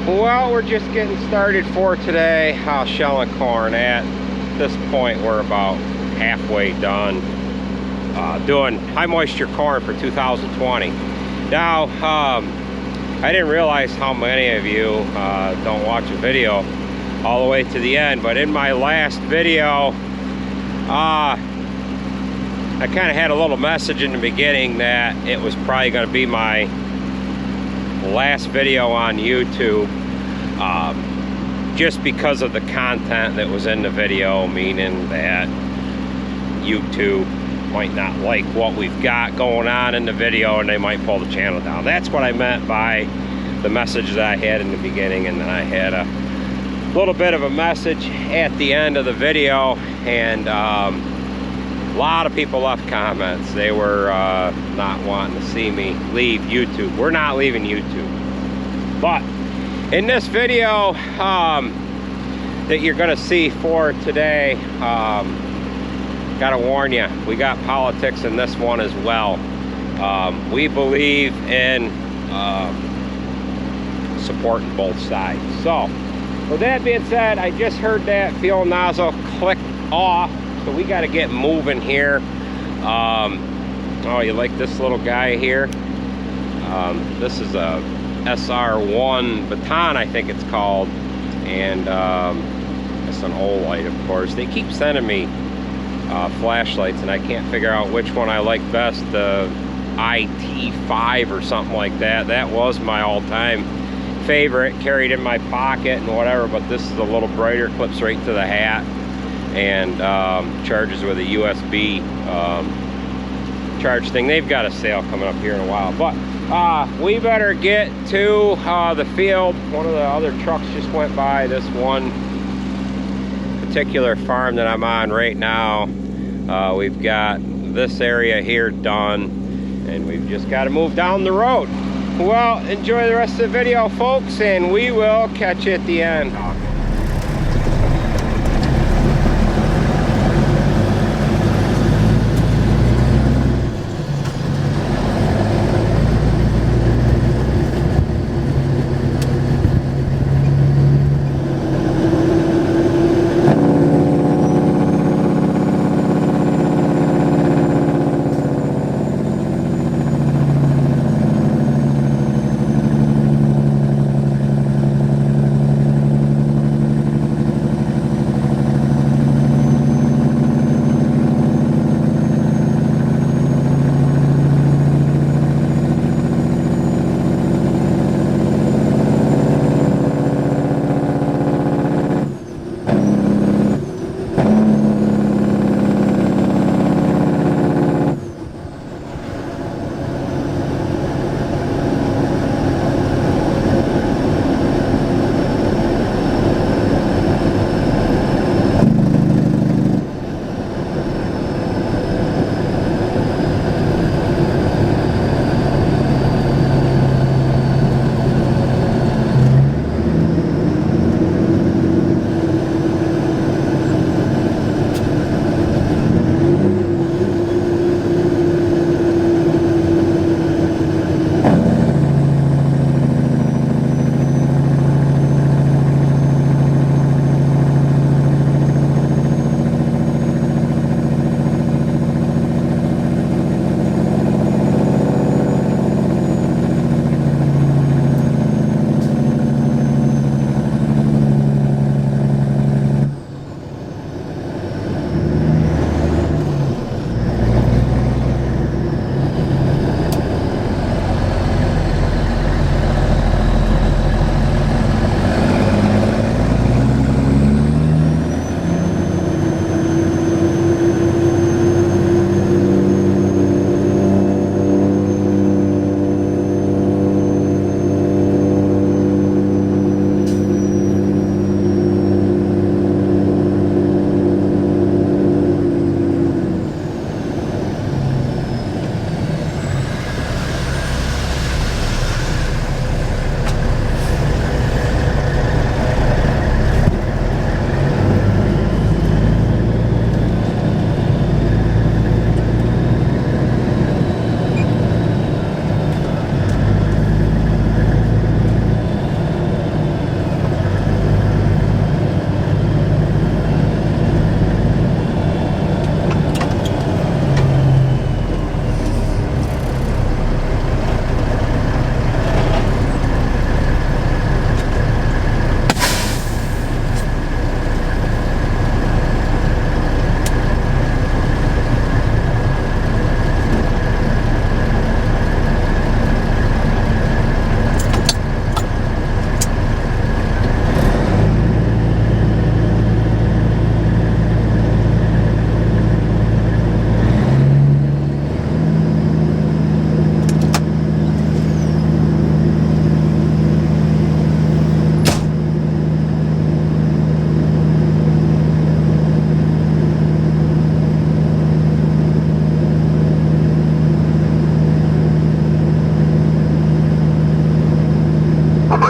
Well, we're just getting started for today. Shelling corn. At this point, we're about halfway done doing high moisture corn for 2020. Now, I didn't realize how many of you don't watch a video all the way to the end, but in my last video, I kind of had a little message in the beginning that it was probably going to be my last video on YouTube, just because of the content that was in the video, meaning that YouTube might not like what we've got going on in the video and they might pull the channel down. That's what I meant by the message that I had in the beginning, and then I had a little bit of a message at the end of the video, and a lot of people left comments. They were not wanting to see me leave YouTube. We're not leaving YouTube. But in this video that you're gonna see for today, gotta warn you, we got politics in this one as well. We believe in supporting both sides. So with that being said, I just heard that fuel nozzle click off, so we got to get moving here. Oh, you like this little guy here? This is a SR1 baton, I think it's called, and it's an Olight, of course. They keep sending me flashlights, and I can't figure out which one I like best. The IT5 or something like that. That was my all-time favorite, carried in my pocket and whatever, but this is a little brighter, clips right to the hat, and charges with a USB charge thing. They've got a sale coming up here in a while, but we better get to the field. One of the other trucks just went by this one particular farm that I'm on right now. We've got this area here done, and we've just got to move down the road. Well, enjoy the rest of the video, folks, and we will catch you at the end.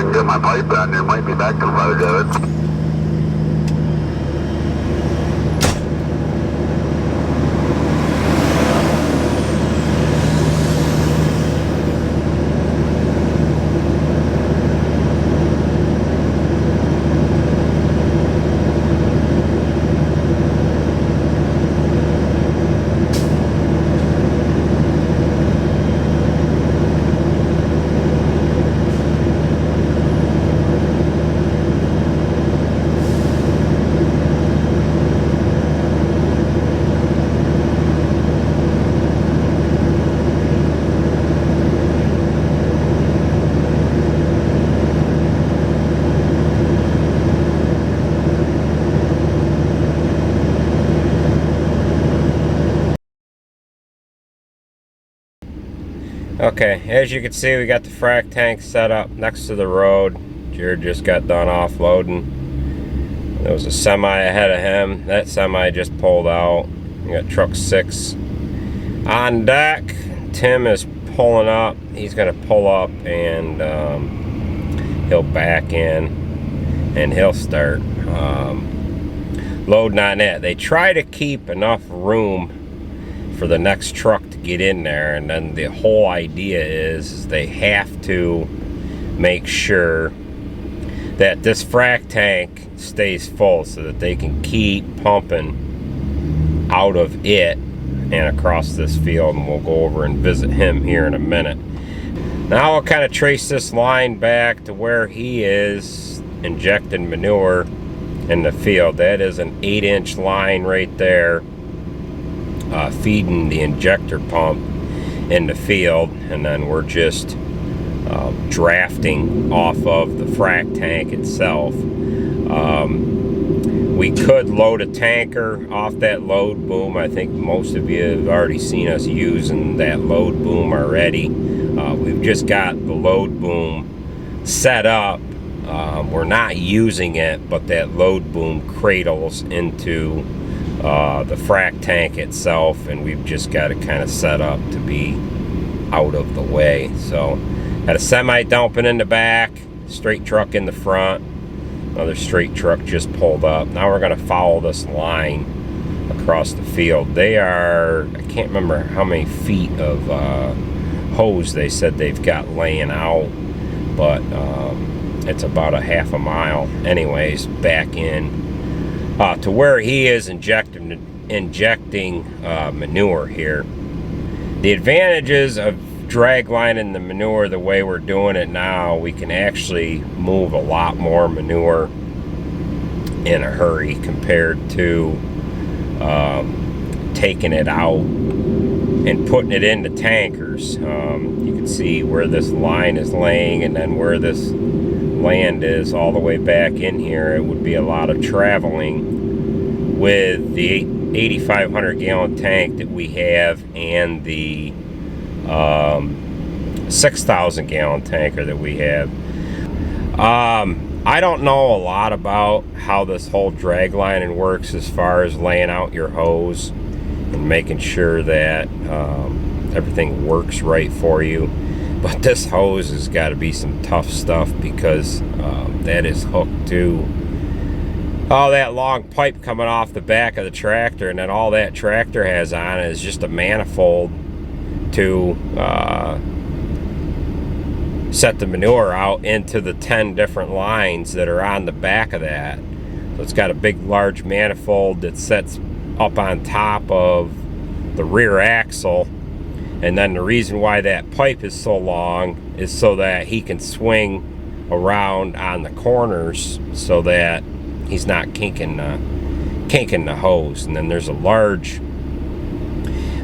I can get my pipe down there. Might be back to about it. Okay, as you can see, we got the frac tank set up next to the road. Jared just got done offloading. There was a semi ahead of him. That semi just pulled out. We got truck 6 on deck. Tim is pulling up. He's gonna pull up and he'll back in and he'll start loading on that. They try to keep enough room for the next truck to get in there, and then the whole idea is they have to make sure that this frac tank stays full so that they can keep pumping out of it and across this field, and we'll go over and visit him here in a minute. Now I'll kind of trace this line back to where he is injecting manure in the field. That is an 8-inch line right there, feeding the injector pump in the field, and then we're just drafting off of the frac tank itself. We could load a tanker off that load boom. I think most of you have already seen us using that load boom already. We've just got the load boom set up. We're not using it, but that load boom cradles into the frac tank itself, and we've just got it kind of set up to be out of the way. So got a semi dumping in the back, straight truck in the front, another straight truck just pulled up. Now we're going to follow this line across the field. They are, I can't remember how many feet of hose they said they've got laying out, but it's about a half a mile anyways back in to where he is injecting manure here. The advantages of draglining the manure the way we're doing it now, we can actually move a lot more manure in a hurry compared to taking it out and putting it into tankers. You can see where this line is laying, and then where this land is all the way back in here. It would be a lot of traveling with the 8,500 gallon tank that we have and the 6,000 gallon tanker that we have. I don't know a lot about how this whole drag lining works as far as laying out your hose and making sure that everything works right for you. But this hose has got to be some tough stuff, because that is hooked to all that long pipe coming off the back of the tractor, and then all that tractor has on it is just a manifold to set the manure out into the 10 different lines that are on the back of that. So it's got a big large manifold that sets up on top of the rear axle. And then the reason why that pipe is so long is so that he can swing around on the corners so that he's not kinking the hose. And then there's a large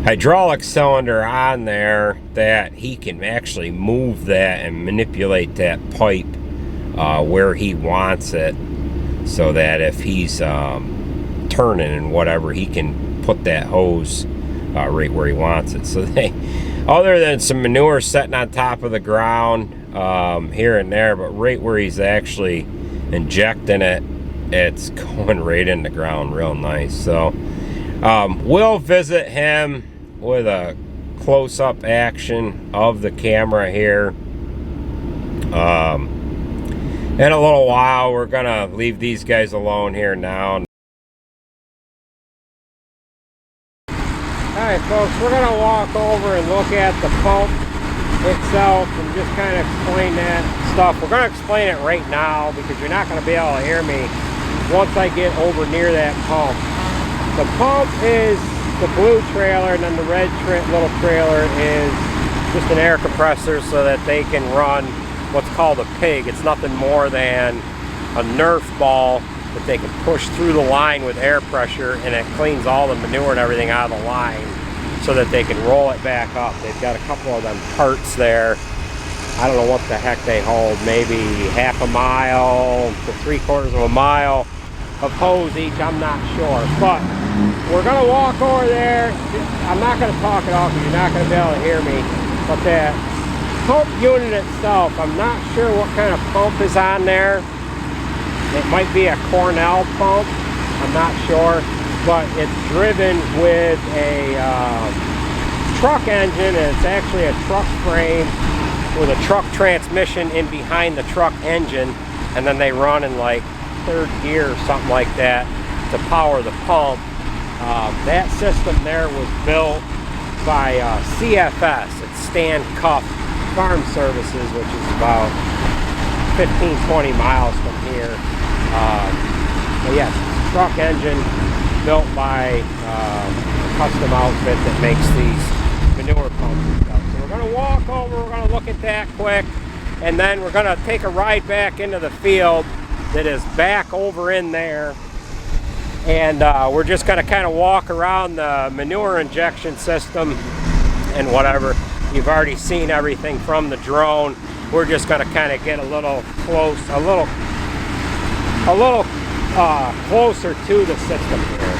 hydraulic cylinder on there that he can actually move that and manipulate that pipe where he wants it, so that if he's turning and whatever, he can put that hose right where he wants it. So they, other than some manure sitting on top of the ground here and there, but right where he's actually injecting it, it's going right in the ground real nice. So we'll visit him with a close-up action of the camera here In a little while, we're gonna leave these guys alone here now. Alright folks, we're gonna walk over and look at the pump itself and just kind of explain that stuff. We're gonna explain it right now because you're not gonna be able to hear me once I get over near that pump. The pump is the blue trailer, and then the red little trailer is just an air compressor so that they can run what's called a pig. It's nothing more than a Nerf ball that they can push through the line with air pressure, and it cleans all the manure and everything out of the line so that they can roll it back up. They've got a couple of them parts there. I don't know what the heck they hold, maybe half a mile to 3/4 of a mile of hose each, I'm not sure. But we're gonna walk over there. I'm not gonna talk at all because you're not gonna be able to hear me. But that pump unit itself, I'm not sure what kind of pump is on there. It might be a Cornell pump, I'm not sure, but it's driven with a truck engine, and it's actually a truck frame with a truck transmission in behind the truck engine, and then they run in like third gear or something like that to power the pump. That system there was built by CFS, it's Stand Cuff Farm Services, which is about 15-20 miles from here. But yes, truck engine built by a custom outfit that makes these manure pumps and stuff. So we're going to walk over, we're going to look at that quick, and then we're going to take a ride back into the field that is back over in there. And we're just going to kind of walk around the manure injection system and whatever. You've already seen everything from the drone. We're just going to kind of get a little close, a little closer to the system here.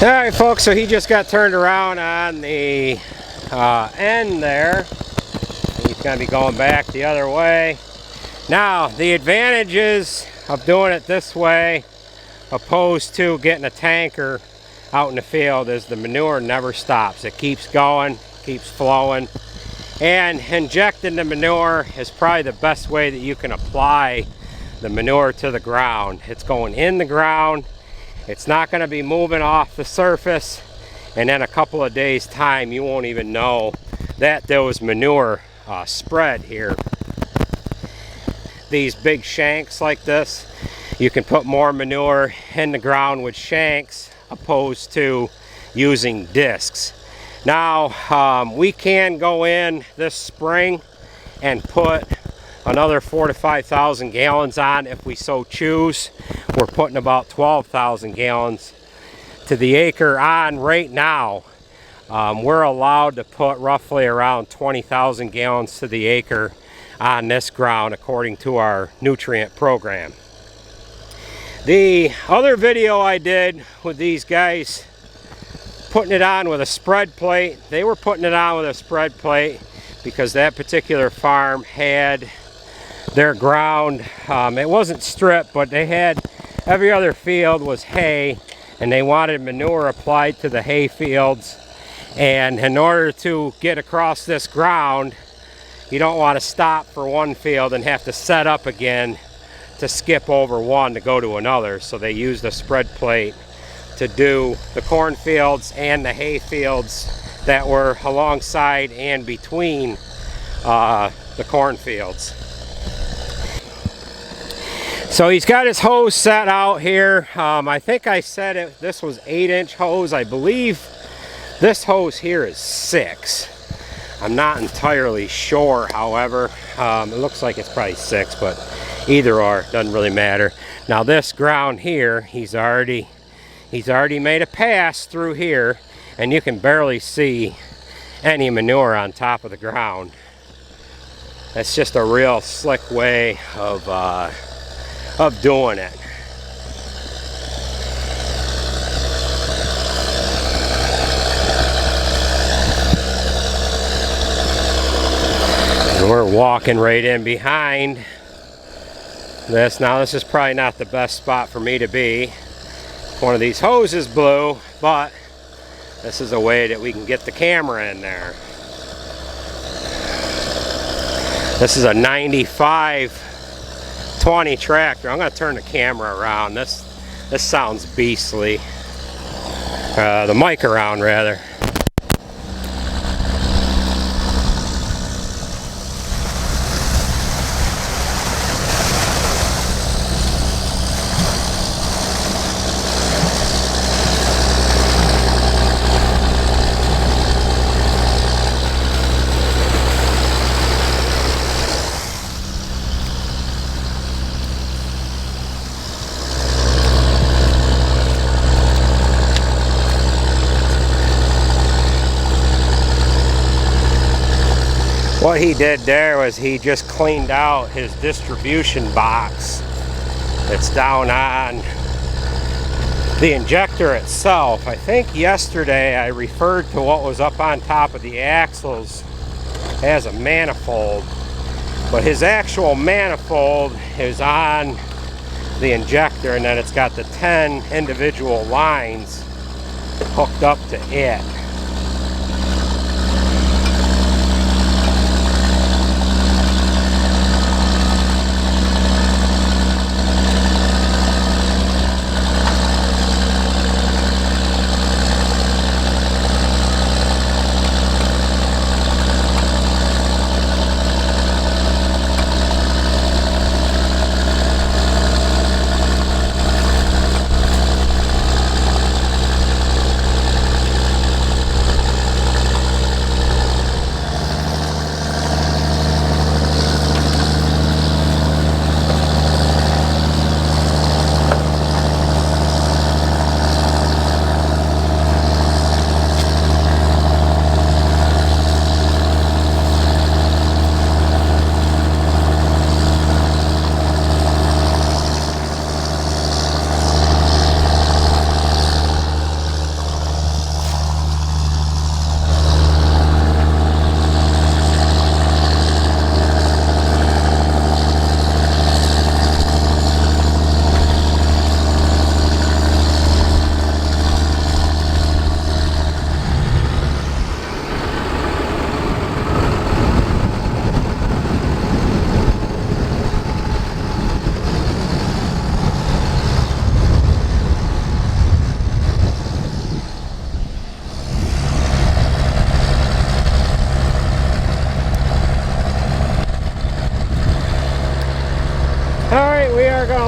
Alright folks, so he just got turned around on the end there. He's going to be going back the other way. Now, the advantages of doing it this way opposed to getting a tanker out in the field is the manure never stops. It keeps going, keeps flowing. And injecting the manure is probably the best way that you can apply the manure to the ground. It's going in the ground. It's not going to be moving off the surface. And in a couple of days time, you won't even know that there was manure spread here. These big shanks like this, you can put more manure in the ground with shanks opposed to using discs. Now, we can go in this spring and put another 4,000 to 5,000 gallons on if we so choose. We're putting about 12,000 gallons to the acre on right now. We're allowed to put roughly around 20,000 gallons to the acre on this ground according to our nutrient program. The other video I did with these guys putting it on with a spread plate, they were putting it on with a spread plate because that particular farm had their ground, it wasn't stripped, but they had, every other field was hay, and they wanted manure applied to the hay fields. And in order to get across this ground, you don't want to stop for one field and have to set up again to skip over one to go to another. So they used a spread plate to do the cornfields and the hay fields that were alongside and between the cornfields. So he's got his hose set out here. I think I said this was 8-inch hose. I believe this hose here is 6. I'm not entirely sure, however. It looks like it's probably 6, but either or, doesn't really matter. Now this ground here, he's already made a pass through here, and you can barely see any manure on top of the ground. That's just a real slick way of doing it. And we're walking right in behind this. Now this is probably not the best spot for me to be. One of these hoses blew, but this is a way that we can get the camera in there. This is a 95-20 tractor. I'm going to turn the camera around. This sounds beastly. The mic around, rather. What he did there was he just cleaned out his distribution box that's down on the injector itself. I think yesterday I referred to what was up on top of the axles as a manifold, but his actual manifold is on the injector, and then it's got the 10 individual lines hooked up to it.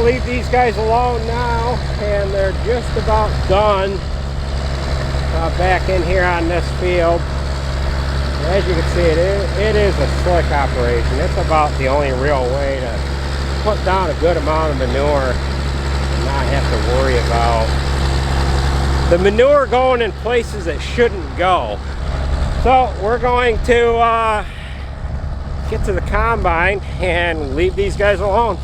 gonna leave these guys alone now, and they're just about done back in here on this field. As you can see, it is a slick operation. It's about the only real way to put down a good amount of manure and not have to worry about the manure going in places it shouldn't go. So we're going to get to the combine and leave these guys alone.